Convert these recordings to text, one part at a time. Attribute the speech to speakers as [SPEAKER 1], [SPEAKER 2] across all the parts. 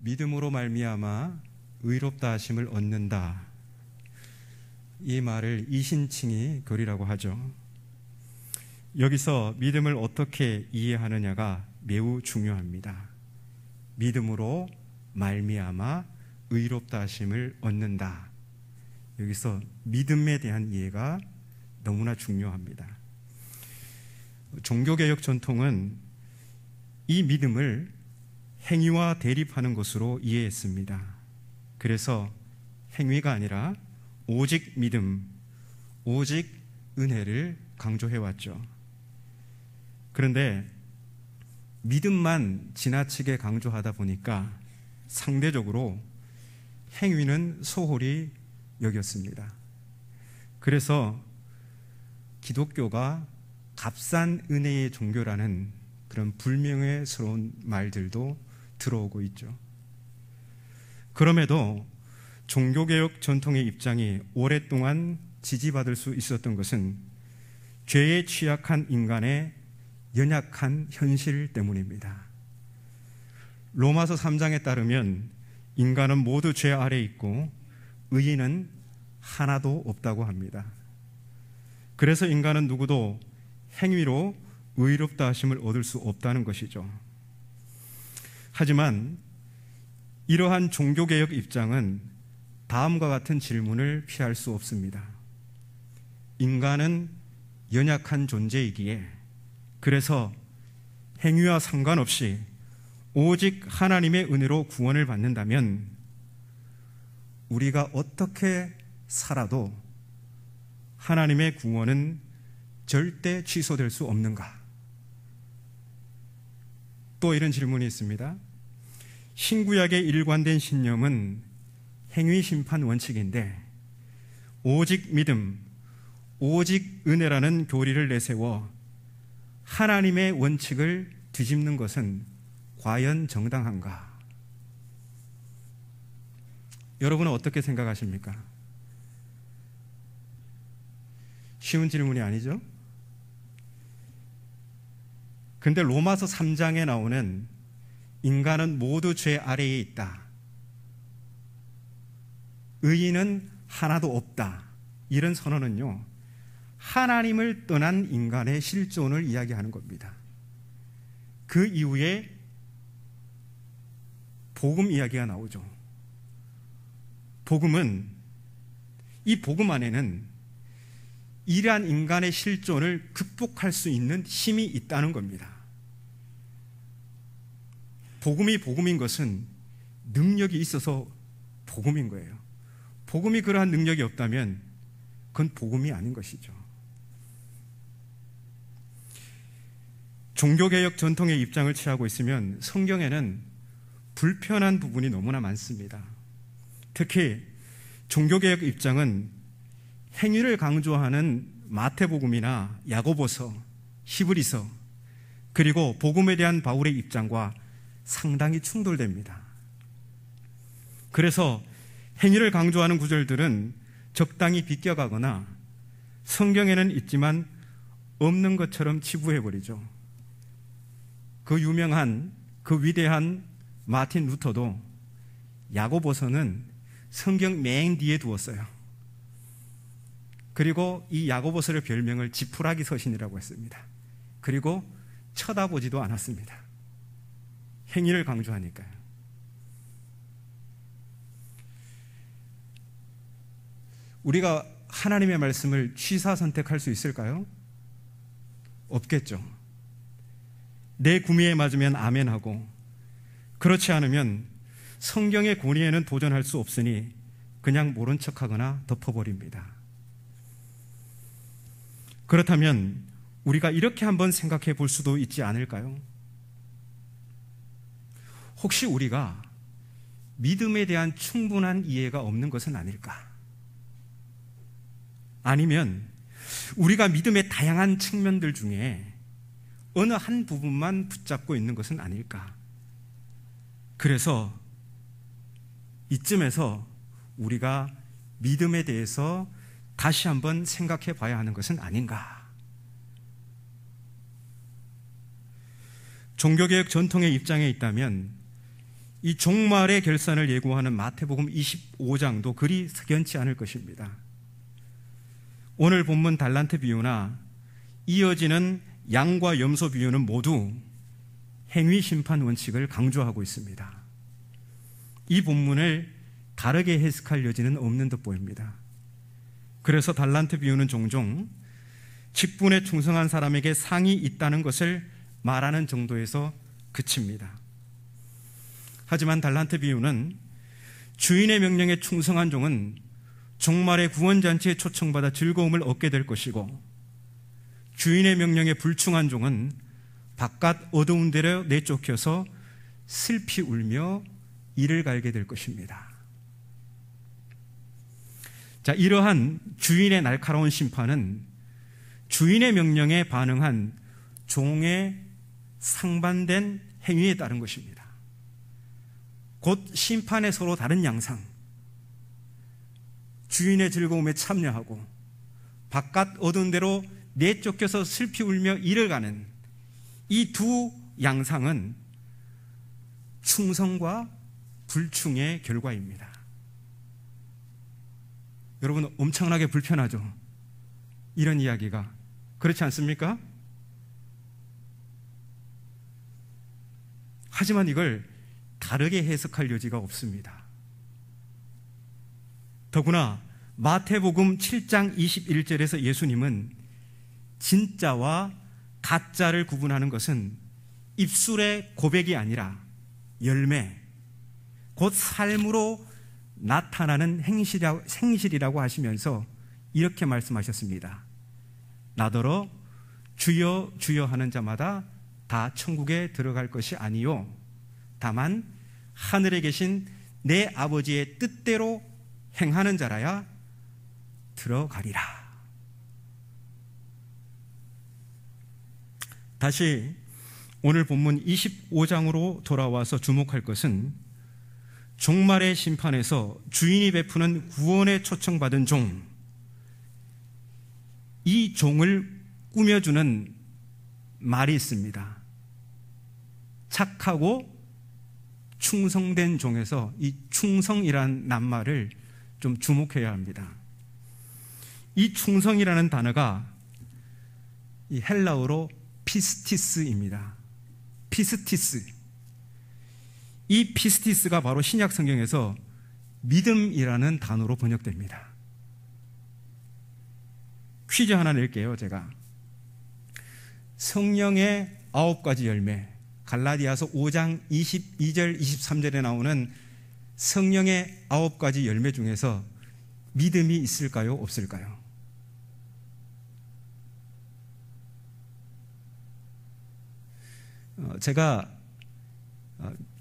[SPEAKER 1] 믿음으로 말미암아 의롭다 하심을 얻는다. 이 말을 이신칭의 교리라고 하죠. 여기서 믿음을 어떻게 이해하느냐가 매우 중요합니다. 믿음으로 말미암아 의롭다 하심을 얻는다. 여기서 믿음에 대한 이해가 너무나 중요합니다. 종교개혁 전통은 이 믿음을 행위와 대립하는 것으로 이해했습니다. 그래서 행위가 아니라 오직 믿음, 오직 은혜를 강조해왔죠. 그런데 믿음만 지나치게 강조하다 보니까 상대적으로 행위는 소홀히 여겼습니다. 그래서 기독교가 값싼 은혜의 종교라는 그런 불명예스러운 말들도 들어오고 있죠. 그럼에도 종교개혁 전통의 입장이 오랫동안 지지받을 수 있었던 것은 죄에 취약한 인간의 연약한 현실 때문입니다. 로마서 3장에 따르면 인간은 모두 죄 아래 있고 의인은 하나도 없다고 합니다. 그래서 인간은 누구도 행위로 의롭다 하심을 얻을 수 없다는 것이죠. 하지만 이러한 종교개혁 입장은 다음과 같은 질문을 피할 수 없습니다. 인간은 연약한 존재이기에 그래서 행위와 상관없이 오직 하나님의 은혜로 구원을 받는다면 우리가 어떻게 살아도 하나님의 구원은 절대 취소될 수 없는가? 또 이런 질문이 있습니다. 신구약의 일관된 신념은 행위 심판 원칙인데 오직 믿음, 오직 은혜라는 교리를 내세워 하나님의 원칙을 뒤집는 것은 과연 정당한가? 여러분은 어떻게 생각하십니까? 쉬운 질문이 아니죠? 근데 로마서 3장에 나오는 인간은 모두 죄 아래에 있다. 의인은 하나도 없다. 이런 선언은요, 하나님을 떠난 인간의 실존을 이야기하는 겁니다. 그 이후에 복음 이야기가 나오죠. 복음은, 이 복음 안에는 이러한 인간의 실존을 극복할 수 있는 힘이 있다는 겁니다. 복음이 복음인 것은 능력이 있어서 복음인 거예요. 복음이 그러한 능력이 없다면 그건 복음이 아닌 것이죠. 종교개혁 전통의 입장을 취하고 있으면 성경에는 불편한 부분이 너무나 많습니다. 특히 종교개혁 입장은 행위를 강조하는 마태복음이나 야고보서, 히브리서, 그리고 복음에 대한 바울의 입장과 상당히 충돌됩니다. 그래서 행위를 강조하는 구절들은 적당히 비껴가거나 성경에는 있지만 없는 것처럼 치부해버리죠. 그 유명한, 그 위대한 마틴 루터도 야고보서는 성경 맨 뒤에 두었어요. 그리고 이 야고보서의 별명을 지푸라기 서신이라고 했습니다. 그리고 쳐다보지도 않았습니다. 행위를 강조하니까요. 우리가 하나님의 말씀을 취사 선택할 수 있을까요? 없겠죠. 내 구미에 맞으면 아멘하고, 그렇지 않으면 성경의 권위에는 도전할 수 없으니 그냥 모른 척하거나 덮어버립니다. 그렇다면 우리가 이렇게 한번 생각해 볼 수도 있지 않을까요? 혹시 우리가 믿음에 대한 충분한 이해가 없는 것은 아닐까? 아니면 우리가 믿음의 다양한 측면들 중에 어느 한 부분만 붙잡고 있는 것은 아닐까? 그래서 이쯤에서 우리가 믿음에 대해서 다시 한번 생각해 봐야 하는 것은 아닌가? 종교개혁 전통의 입장에 있다면 이 종말의 결산을 예고하는 마태복음 25장도 그리 석연치 않을 것입니다. 오늘 본문 달란트 비유나 이어지는 양과 염소 비유는 모두 행위 심판 원칙을 강조하고 있습니다. 이 본문을 다르게 해석할 여지는 없는 듯 보입니다. 그래서 달란트 비유는 종종 직분에 충성한 사람에게 상이 있다는 것을 말하는 정도에서 그칩니다. 하지만 달란트 비유는 주인의 명령에 충성한 종은 종말의 구원잔치에 초청받아 즐거움을 얻게 될 것이고, 주인의 명령에 불충한 종은 바깥 어두운 데로 내쫓겨서 슬피 울며 이를 갈게 될 것입니다. 자, 이러한 주인의 날카로운 심판은 주인의 명령에 반응한 종의 상반된 행위에 따른 것입니다. 곧 심판의 서로 다른 양상, 주인의 즐거움에 참여하고 바깥 어두운 데로 내쫓겨서 슬피 울며 이를 가는 이 두 양상은 충성과 불충의 결과입니다. 여러분, 엄청나게 불편하죠? 이런 이야기가. 그렇지 않습니까? 하지만 이걸 다르게 해석할 여지가 없습니다. 더구나 마태복음 7장 21절에서 예수님은 진짜와 가짜를 구분하는 것은 입술의 고백이 아니라 열매, 곧 삶으로 나타나는 행실이라고 하시면서 이렇게 말씀하셨습니다. 나더러 주여 주여 하는 자마다 다 천국에 들어갈 것이 아니요 다만 하늘에 계신 내 아버지의 뜻대로 행하는 자라야 들어가리라. 다시 오늘 본문 25장으로 돌아와서 주목할 것은 종말의 심판에서 주인이 베푸는 구원에 초청받은 종, 이 종을 꾸며주는 말이 있습니다. 착하고 충성된 종에서 이 충성이라는 낱말을 좀 주목해야 합니다. 이 충성이라는 단어가 이 헬라어로 피스티스입니다. 피스티스. 이 피스티스가 바로 신약 성경에서 믿음이라는 단어로 번역됩니다. 퀴즈 하나 낼게요, 제가. 성령의 9가지 열매, 갈라디아서 5장 22절 23절에 나오는 성령의 9가지 열매 중에서 믿음이 있을까요, 없을까요? 제가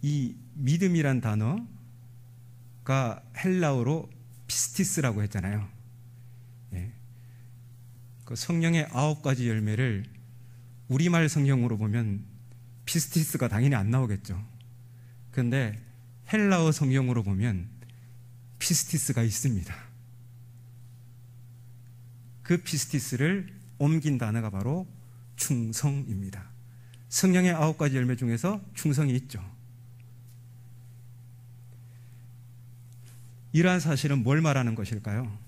[SPEAKER 1] 이 믿음이란 단어가 헬라어로 피스티스라고 했잖아요. 예. 그 성령의 9가지 열매를 우리말 성경으로 보면 피스티스가 당연히 안 나오겠죠. 그런데 헬라어 성경으로 보면 피스티스가 있습니다. 그 피스티스를 옮긴 단어가 바로 충성입니다. 성령의 9가지 열매 중에서 충성이 있죠. 이러한 사실은 뭘 말하는 것일까요?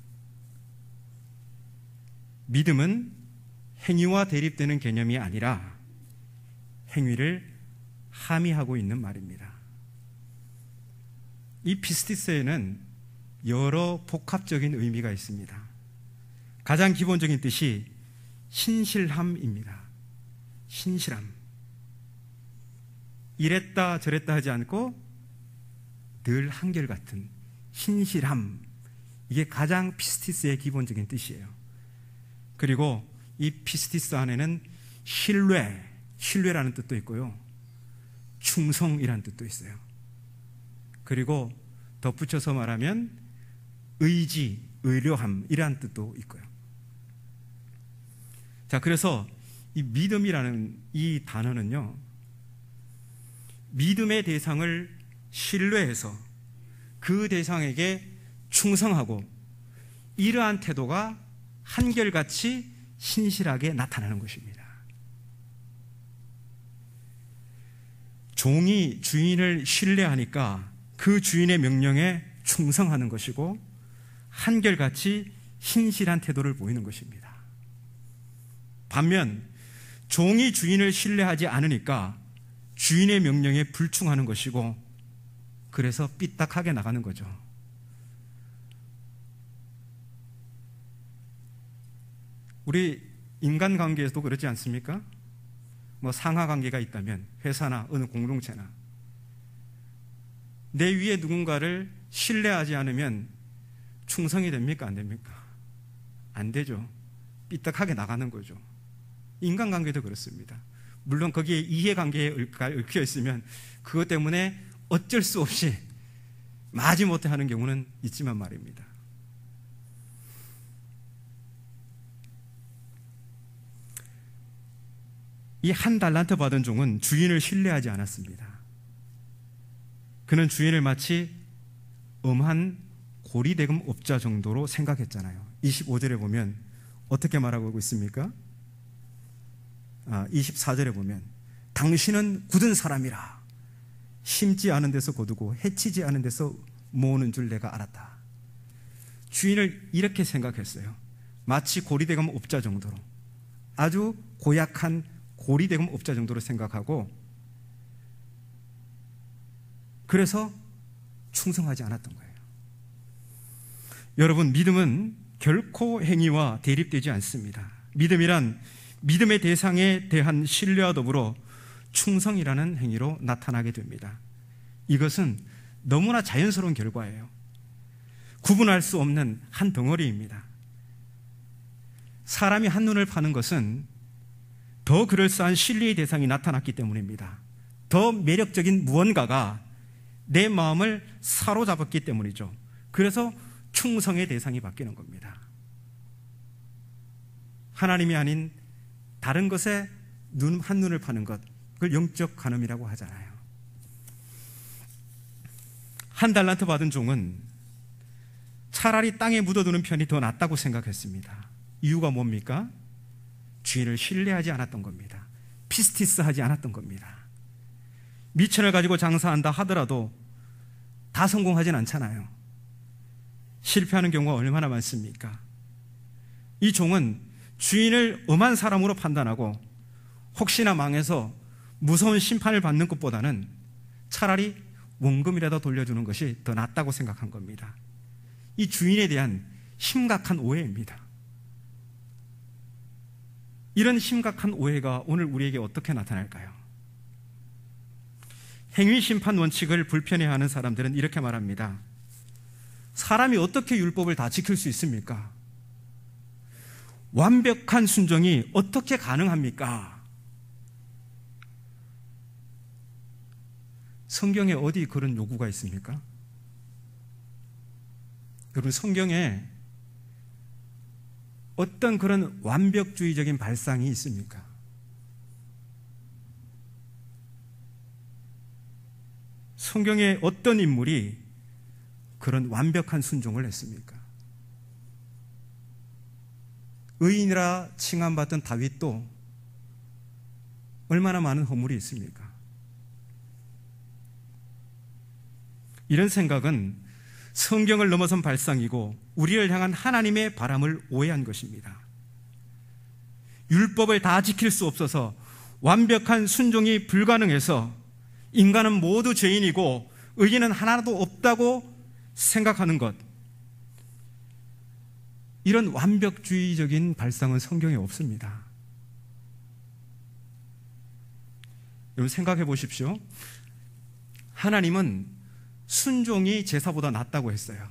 [SPEAKER 1] 믿음은 행위와 대립되는 개념이 아니라 행위를 함의하고 있는 말입니다. 이 피스티스에는 여러 복합적인 의미가 있습니다. 가장 기본적인 뜻이 신실함입니다. 신실함. 이랬다 저랬다 하지 않고 늘 한결같은 신실함. 이게 가장 피스티스의 기본적인 뜻이에요. 그리고 이 피스티스 안에는 신뢰라는 뜻도 있고요, 충성이라는 뜻도 있어요. 그리고 덧붙여서 말하면 의지, 의료함이라는 뜻도 있고요. 자, 그래서 이 믿음이라는 이 단어는요, 믿음의 대상을 신뢰해서 그 대상에게 충성하고 이러한 태도가 한결같이 신실하게 나타나는 것입니다. 종이 주인을 신뢰하니까 그 주인의 명령에 충성하는 것이고 한결같이 신실한 태도를 보이는 것입니다. 반면 종이 주인을 신뢰하지 않으니까 주인의 명령에 불충하는 것이고 그래서 삐딱하게 나가는 거죠. 우리 인간관계에서도 그렇지 않습니까? 뭐 상하관계가 있다면 회사나 어느 공동체나 내 위에 누군가를 신뢰하지 않으면 충성이 됩니까? 안 됩니까? 안 되죠. 삐딱하게 나가는 거죠. 인간관계도 그렇습니다. 물론 거기에 이해관계에 얽혀 있으면 그것 때문에 어쩔 수 없이 마지못해 하는 경우는 있지만 말입니다. 이 한 달란트 받은 종은 주인을 신뢰하지 않았습니다. 그는 주인을 마치 엄한 고리대금 업자 정도로 생각했잖아요. 25절에 보면 어떻게 말하고 있습니까? 24절에 보면 당신은 굳은 사람이라 심지 않은 데서 거두고 해치지 않은 데서 모으는 줄 내가 알았다. 주인을 이렇게 생각했어요. 마치 고리대금 업자 정도로, 아주 고약한 고리대금 업자 정도로 생각하고 그래서 충성하지 않았던 거예요. 여러분, 믿음은 결코 행위와 대립되지 않습니다. 믿음이란 믿음의 대상에 대한 신뢰와 더불어 충성이라는 행위로 나타나게 됩니다. 이것은 너무나 자연스러운 결과예요. 구분할 수 없는 한 덩어리입니다. 사람이 한눈을 파는 것은 더 그럴싸한 신뢰의 대상이 나타났기 때문입니다. 더 매력적인 무언가가 내 마음을 사로잡았기 때문이죠. 그래서 충성의 대상이 바뀌는 겁니다. 하나님이 아닌 다른 것에 한눈을 파는 것, 그걸 영적 간음이라고 하잖아요. 한 달란트 받은 종은 차라리 땅에 묻어두는 편이 더 낫다고 생각했습니다. 이유가 뭡니까? 주인을 신뢰하지 않았던 겁니다. 피스티스하지 않았던 겁니다. 미천을 가지고 장사한다 하더라도 다 성공하진 않잖아요. 실패하는 경우가 얼마나 많습니까? 이 종은 주인을 엄한 사람으로 판단하고 혹시나 망해서 무서운 심판을 받는 것보다는 차라리 원금이라도 돌려주는 것이 더 낫다고 생각한 겁니다. 이 주인에 대한 심각한 오해입니다. 이런 심각한 오해가 오늘 우리에게 어떻게 나타날까요? 행위심판 원칙을 불편해하는 사람들은 이렇게 말합니다. 사람이 어떻게 율법을 다 지킬 수 있습니까? 완벽한 순종이 어떻게 가능합니까? 성경에 어디 그런 요구가 있습니까? 여러분, 성경에 어떤 그런 완벽주의적인 발상이 있습니까? 성경에 어떤 인물이 그런 완벽한 순종을 했습니까? 의인이라 칭함받던 다윗도 얼마나 많은 허물이 있습니까? 이런 생각은 성경을 넘어선 발상이고 우리를 향한 하나님의 바람을 오해한 것입니다. 율법을 다 지킬 수 없어서 완벽한 순종이 불가능해서 인간은 모두 죄인이고 의인은 하나도 없다고 생각하는 것, 이런 완벽주의적인 발상은 성경에 없습니다. 여러분, 생각해 보십시오. 하나님은 순종이 제사보다 낫다고 했어요.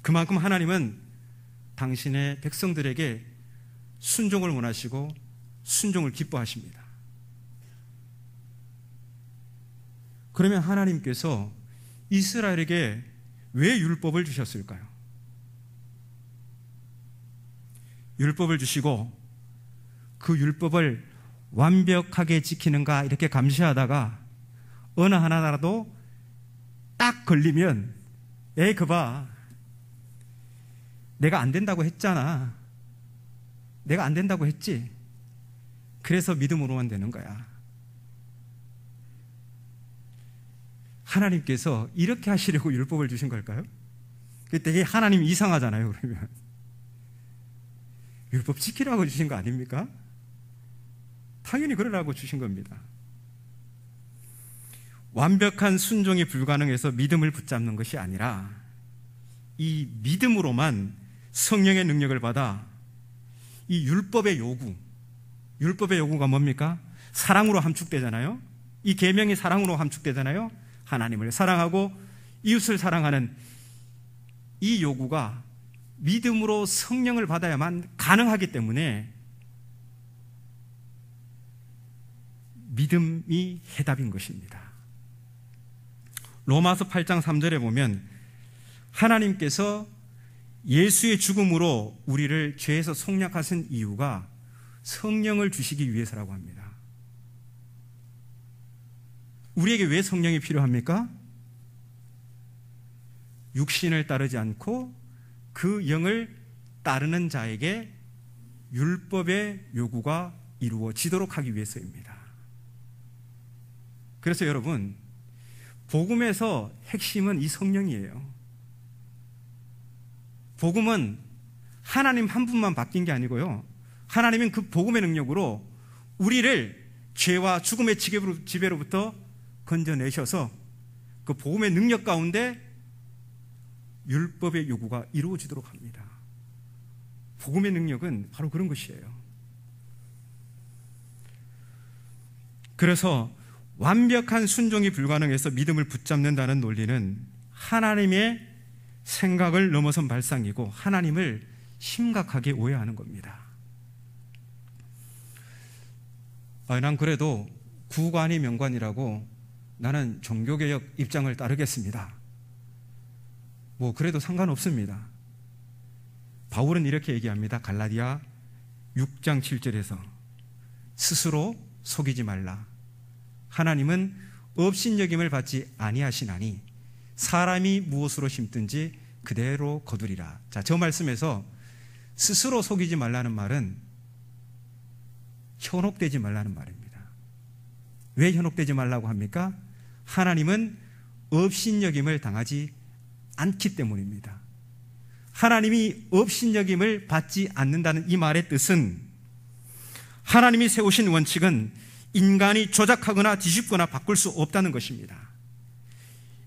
[SPEAKER 1] 그만큼 하나님은 당신의 백성들에게 순종을 원하시고 순종을 기뻐하십니다. 그러면 하나님께서 이스라엘에게 왜 율법을 주셨을까요? 율법을 주시고 그 율법을 완벽하게 지키는가 이렇게 감시하다가 어느 하나라도 딱 걸리면 그봐, 내가 안 된다고 했잖아. 내가 안 된다고 했지. 그래서 믿음으로만 되는 거야. 하나님께서 이렇게 하시려고 율법을 주신 걸까요? 되게 하나님 이상하잖아요. 그러면 율법 지키라고 주신 거 아닙니까? 당연히 그러라고 주신 겁니다. 완벽한 순종이 불가능해서 믿음을 붙잡는 것이 아니라 이 믿음으로만 성령의 능력을 받아 이 율법의 요구가 뭡니까? 사랑으로 함축되잖아요. 이 계명이 사랑으로 함축되잖아요. 하나님을 사랑하고 이웃을 사랑하는 이 요구가 믿음으로 성령을 받아야만 가능하기 때문에 믿음이 해답인 것입니다. 로마서 8장 3절에 보면 하나님께서 예수의 죽음으로 우리를 죄에서 속량하신 이유가 성령을 주시기 위해서라고 합니다. 우리에게 왜 성령이 필요합니까? 육신을 따르지 않고 그 영을 따르는 자에게 율법의 요구가 이루어지도록 하기 위해서입니다. 그래서 여러분, 복음에서 핵심은 이 성령이에요. 복음은 하나님 한 분만 바뀐 게 아니고요, 하나님은 그 복음의 능력으로 우리를 죄와 죽음의 지배로부터 건져내셔서 그 복음의 능력 가운데 율법의 요구가 이루어지도록 합니다. 복음의 능력은 바로 그런 것이에요. 그래서 완벽한 순종이 불가능해서 믿음을 붙잡는다는 논리는 하나님의 생각을 넘어선 발상이고 하나님을 심각하게 오해하는 겁니다. 난 그래도 구관이 명관이라고 나는 종교개혁 입장을 따르겠습니다. 그래도 상관없습니다. 바울은 이렇게 얘기합니다. 갈라디아 6장 7절에서 스스로 속이지 말라. 하나님은 업신여김을 받지 아니하시나니 사람이 무엇으로 심든지 그대로 거두리라. 자, 저 말씀에서 스스로 속이지 말라는 말은 현혹되지 말라는 말입니다. 왜 현혹되지 말라고 합니까? 하나님은 업신여김을 당하지 않기 때문입니다. 하나님이 업신여김을 받지 않는다는 이 말의 뜻은 하나님이 세우신 원칙은 인간이 조작하거나 뒤집거나 바꿀 수 없다는 것입니다.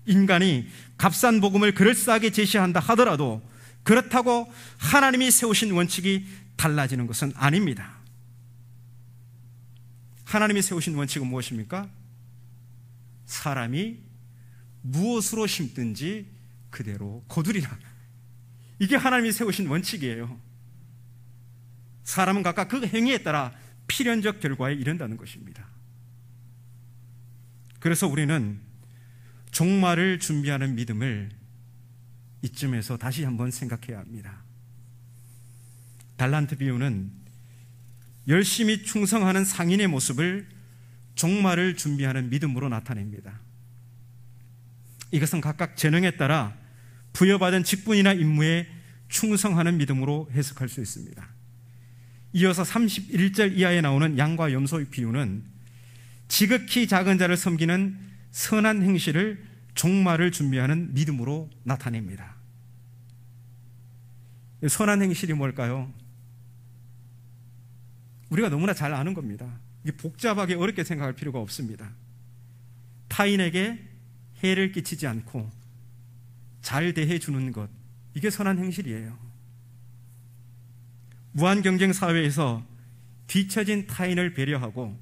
[SPEAKER 1] 인간이 값싼 복음을 그럴싸하게 제시한다 하더라도 그렇다고 하나님이 세우신 원칙이 달라지는 것은 아닙니다. 하나님이 세우신 원칙은 무엇입니까? 사람이 무엇으로 심든지 그대로 거두리라. 이게 하나님이 세우신 원칙이에요. 사람은 각각 그 행위에 따라 필연적 결과에 이른다는 것입니다. 그래서 우리는 종말을 준비하는 믿음을 이쯤에서 다시 한번 생각해야 합니다. 달란트 비유는 열심히 충성하는 상인의 모습을 종말을 준비하는 믿음으로 나타냅니다. 이것은 각각 재능에 따라 부여받은 직분이나 임무에 충성하는 믿음으로 해석할 수 있습니다. 이어서 31절 이하에 나오는 양과 염소의 비유는 지극히 작은 자를 섬기는 선한 행실을 종말을 준비하는 믿음으로 나타냅니다. 선한 행실이 뭘까요? 우리가 너무나 잘 아는 겁니다. 이게 복잡하게 어렵게 생각할 필요가 없습니다. 타인에게 해를 끼치지 않고 잘 대해주는 것, 이게 선한 행실이에요. 무한경쟁 사회에서 뒤처진 타인을 배려하고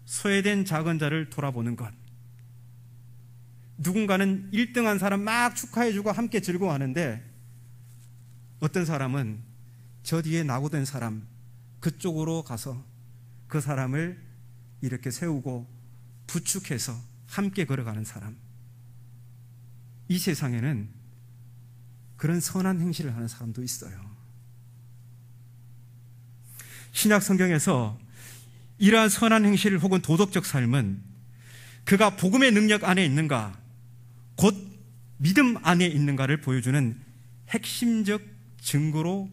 [SPEAKER 1] 소외된 작은 자를 돌아보는 것, 누군가는 1등한 사람 막 축하해주고 함께 즐거워하는데 어떤 사람은 저 뒤에 낙오된 사람 그쪽으로 가서 그 사람을 이렇게 세우고 부축해서 함께 걸어가는 사람, 이 세상에는 그런 선한 행실을 하는 사람도 있어요. 신약 성경에서 이러한 선한 행실 혹은 도덕적 삶은 그가 복음의 능력 안에 있는가, 곧 믿음 안에 있는가를 보여주는 핵심적 증거로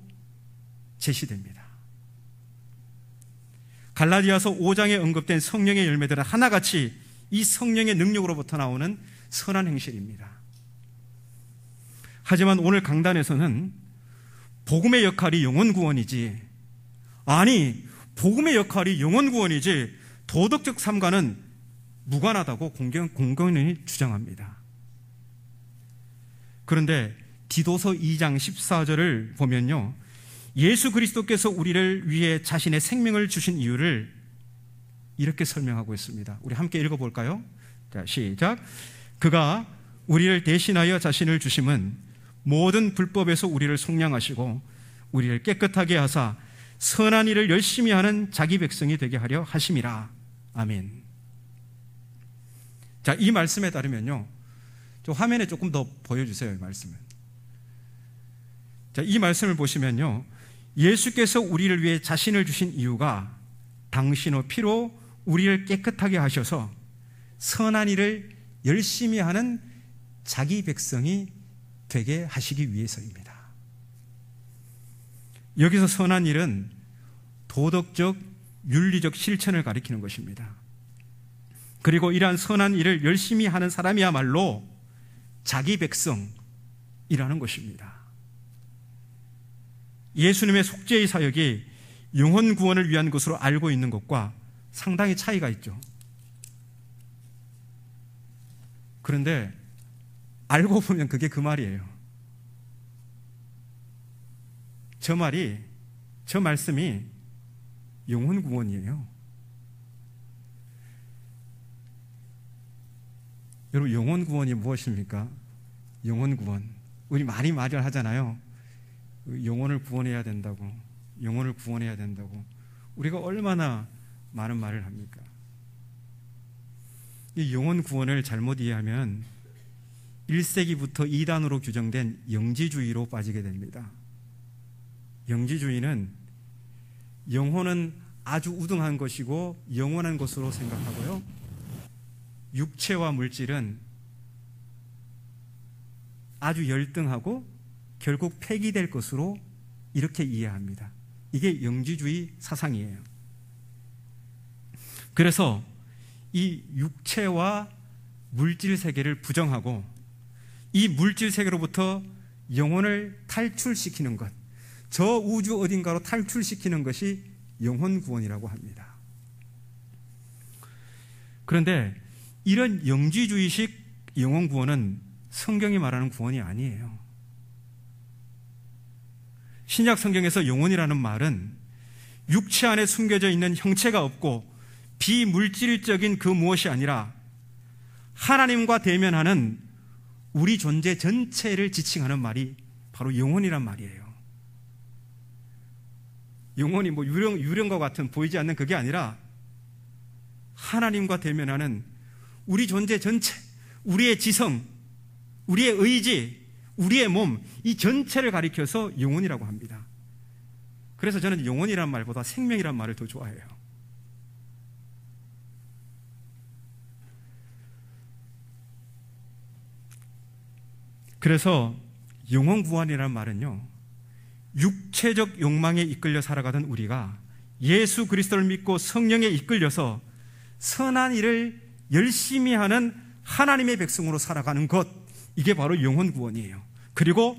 [SPEAKER 1] 제시됩니다. 갈라디아서 5장에 언급된 성령의 열매들은 하나같이 이 성령의 능력으로부터 나오는 선한 행실입니다. 하지만 오늘 강단에서는 복음의 역할이 영혼 구원이지, 아니 복음의 역할이 영혼 구원이지 도덕적 삶과는 무관하다고 공공연히 주장합니다. 그런데 디도서 2장 14절을 보면요, 예수 그리스도께서 우리를 위해 자신의 생명을 주신 이유를 이렇게 설명하고 있습니다. 우리 함께 읽어볼까요? 자, 시작. 그가 우리를 대신하여 자신을 주심은 모든 불법에서 우리를 속량하시고 우리를 깨끗하게 하사 선한 일을 열심히 하는 자기 백성이 되게 하려 하심이라. 아멘. 자, 이 말씀에 따르면요, 저 화면에 조금 더 보여주세요. 이 말씀을. 자, 이 말씀을 보시면요, 예수께서 우리를 위해 자신을 주신 이유가 당신의 피로 우리를 깨끗하게 하셔서 선한 일을 열심히 하는 자기 백성이 되게 하시기 위해서입니다. 여기서 선한 일은 도덕적, 윤리적 실천을 가리키는 것입니다. 그리고 이러한 선한 일을 열심히 하는 사람이야말로 자기 백성이라는 것입니다. 예수님의 속죄의 사역이 영혼 구원을 위한 것으로 알고 있는 것과 상당히 차이가 있죠. 그런데 알고 보면 그게 그 말이에요. 저 말씀이 영혼 구원이에요. 여러분, 영혼 구원이 무엇입니까? 영혼 구원. 우리 많이 말을 하잖아요. 영혼을 구원해야 된다고, 영혼을 구원해야 된다고. 우리가 얼마나 많은 말을 합니까? 이 영혼 구원을 잘못 이해하면 1세기부터 이단으로 규정된 영지주의로 빠지게 됩니다. 영지주의는 영혼은 아주 우등한 것이고 영원한 것으로 생각하고요, 육체와 물질은 아주 열등하고 결국 폐기될 것으로 이렇게 이해합니다. 이게 영지주의 사상이에요. 그래서 이 육체와 물질 세계를 부정하고 이 물질 세계로부터 영혼을 탈출시키는 것, 저 우주 어딘가로 탈출시키는 것이 영혼 구원이라고 합니다. 그런데 이런 영지주의식 영혼 구원은 성경이 말하는 구원이 아니에요. 신약 성경에서 영혼이라는 말은 육체 안에 숨겨져 있는 형체가 없고 비물질적인 그 무엇이 아니라 하나님과 대면하는 우리 존재 전체를 지칭하는 말이 바로 영혼이란 말이에요. 영혼이 뭐 유령과 같은 보이지 않는 그게 아니라 하나님과 대면하는 우리 존재 전체, 우리의 지성, 우리의 의지, 우리의 몸, 이 전체를 가리켜서 영혼이라고 합니다. 그래서 저는 영혼이란 말보다 생명이란 말을 더 좋아해요. 그래서 영혼 구원이라는 말은요, 육체적 욕망에 이끌려 살아가던 우리가 예수 그리스도를 믿고 성령에 이끌려서 선한 일을 열심히 하는 하나님의 백성으로 살아가는 것, 이게 바로 영혼 구원이에요. 그리고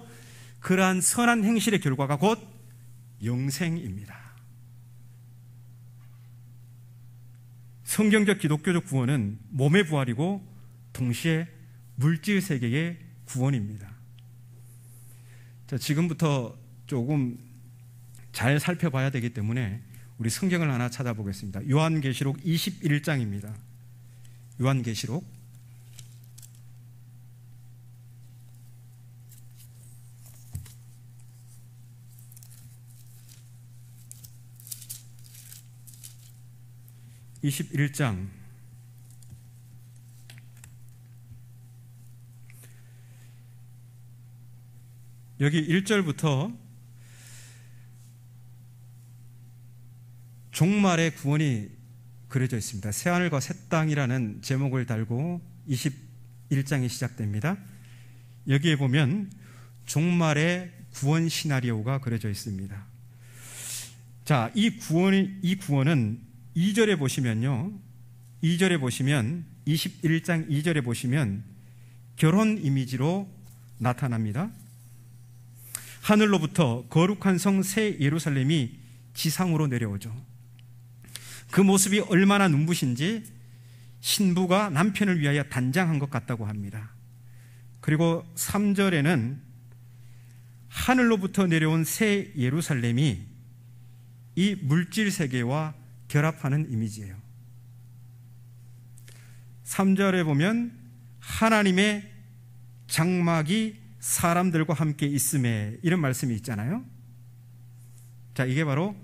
[SPEAKER 1] 그러한 선한 행실의 결과가 곧 영생입니다. 성경적 기독교적 구원은 몸의 부활이고 동시에 물질 세계의 구원입니다. 자, 지금부터 조금 잘 살펴봐야 되기 때문에 우리 성경을 하나 찾아보겠습니다. 요한계시록 21장입니다. 요한계시록 21장 여기 1절부터 종말의 구원이 그려져 있습니다. 새하늘과 새 땅이라는 제목을 달고 21장이 시작됩니다. 여기에 보면 종말의 구원 시나리오가 그려져 있습니다. 자, 이 구원은 2절에 보시면요, 2절에 보시면 21장 2절에 보시면 결혼 이미지로 나타납니다. 하늘로부터 거룩한 성 새 예루살렘이 지상으로 내려오죠. 그 모습이 얼마나 눈부신지 신부가 남편을 위하여 단장한 것 같다고 합니다. 그리고 3절에는 하늘로부터 내려온 새 예루살렘이 이 물질 세계와 결합하는 이미지예요. 3절에 보면 하나님의 장막이 사람들과 함께 있음에, 이런 말씀이 있잖아요. 자, 이게 바로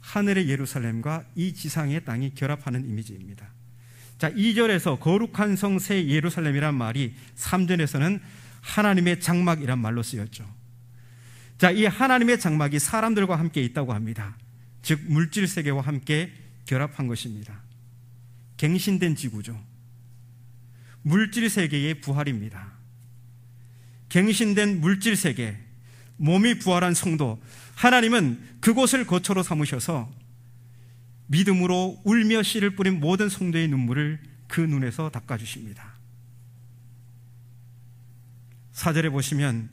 [SPEAKER 1] 하늘의 예루살렘과 이 지상의 땅이 결합하는 이미지입니다. 자, 2절에서 거룩한 성 새 예루살렘이란 말이 3절에서는 하나님의 장막이란 말로 쓰였죠. 자, 이 하나님의 장막이 사람들과 함께 있다고 합니다. 즉 물질 세계와 함께 결합한 것입니다. 갱신된 지구죠. 물질 세계의 부활입니다. 갱신된 물질 세계, 몸이 부활한 성도, 하나님은 그곳을 거처로 삼으셔서 믿음으로 울며 씨를 뿌린 모든 성도의 눈물을 그 눈에서 닦아주십니다. 4절에 보시면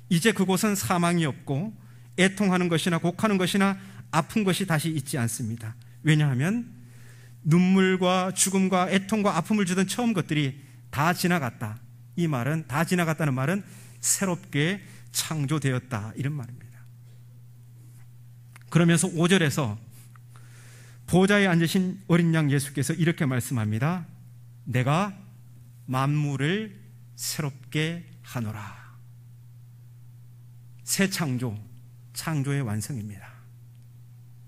[SPEAKER 1] 이제 그곳은 사망이 없고 애통하는 것이나 곡하는 것이나 아픈 것이 다시 있지 않습니다. 왜냐하면 눈물과 죽음과 애통과 아픔을 주던 처음 것들이 다 지나갔다. 이 말은, 다 지나갔다는 말은 새롭게 창조되었다, 이런 말입니다. 그러면서 5절에서 보좌에 앉으신 어린 양 예수께서 이렇게 말씀합니다. 내가 만물을 새롭게 하노라. 새 창조, 창조의 완성입니다.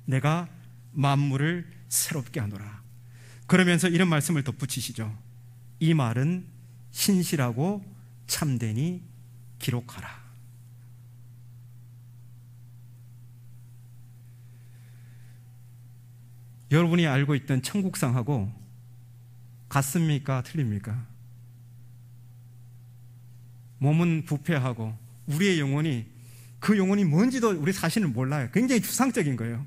[SPEAKER 1] 내가 만물을 새롭게 하노라. 그러면서 이런 말씀을 덧붙이시죠. 이 말은 신실하고 참되니 기록하라. 여러분이 알고 있던 천국상하고 같습니까? 틀립니까? 몸은 부패하고 우리의 영혼이, 그 영혼이 뭔지도 우리 사실은 몰라요. 굉장히 추상적인 거예요.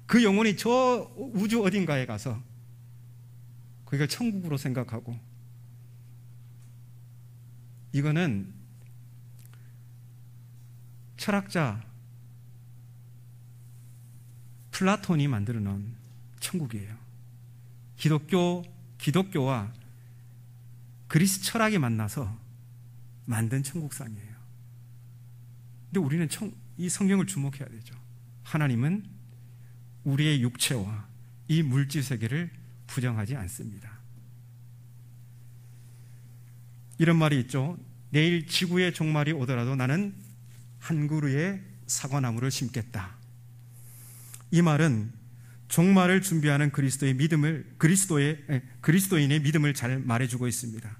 [SPEAKER 1] 그 영혼이 저 우주 어딘가에 가서 그게 천국으로 생각하고, 이거는 철학자 플라톤이 만들어 놓은 천국이에요. 기독교와 그리스 철학이 만나서 만든 천국상이에요. 근데 우리는 이 성경을 주목해야 되죠. 하나님은 우리의 육체와 이 물질 세계를 부정하지 않습니다. 이런 말이 있죠. 내일 지구의 종말이 오더라도 나는 한 그루의 사과나무를 심겠다. 이 말은 종말을 준비하는 그리스도인의 믿음을 잘 말해주고 있습니다.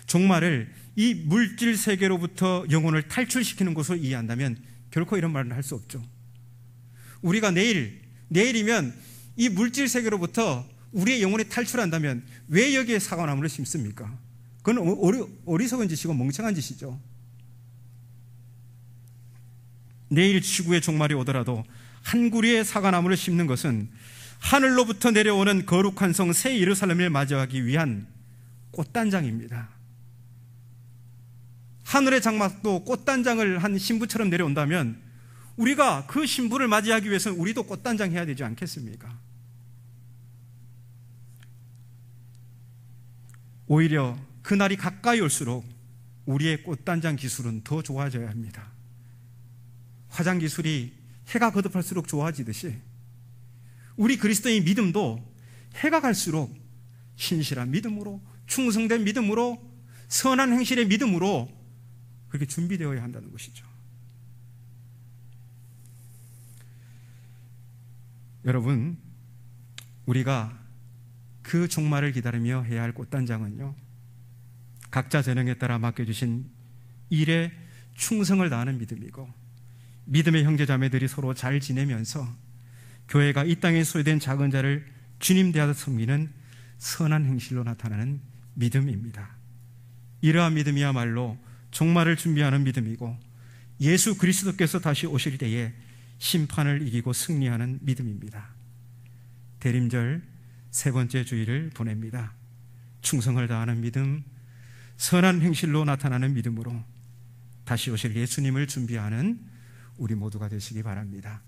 [SPEAKER 1] 종말을 이 물질 세계로부터 영혼을 탈출시키는 것으로 이해한다면 결코 이런 말은 할 수 없죠. 우리가 내일이면 이 물질 세계로부터 우리의 영혼이 탈출한다면 왜 여기에 사과나무를 심습니까? 그건 어리석은 짓이고 멍청한 짓이죠. 내일 지구의 종말이 오더라도 한 구리의 사과나무를 심는 것은 하늘로부터 내려오는 거룩한 성 새 예루살렘을 맞이하기 위한 꽃단장입니다. 하늘의 장막도 꽃단장을 한 신부처럼 내려온다면 우리가 그 신부를 맞이하기 위해서는 우리도 꽃단장 해야 되지 않겠습니까? 오히려 그날이 가까이 올수록 우리의 꽃단장 기술은 더 좋아져야 합니다. 화장 기술이 해가 거듭할수록 좋아지듯이 우리 그리스도의 믿음도 해가 갈수록 신실한 믿음으로, 충성된 믿음으로, 선한 행실의 믿음으로 그렇게 준비되어야 한다는 것이죠. 여러분, 우리가 그 종말을 기다리며 해야 할 꽃단장은요, 각자 재능에 따라 맡겨주신 일에 충성을 다하는 믿음이고, 믿음의 형제자매들이 서로 잘 지내면서 교회가 이 땅에 소유된 작은 자를 주님 대하여 섬기는 선한 행실로 나타나는 믿음입니다. 이러한 믿음이야말로 종말을 준비하는 믿음이고, 예수 그리스도께서 다시 오실 때에 심판을 이기고 승리하는 믿음입니다. 대림절 세 번째 주일을 보냅니다. 충성을 다하는 믿음, 선한 행실로 나타나는 믿음으로 다시 오실 예수님을 준비하는 우리 모두가 되시기 바랍니다.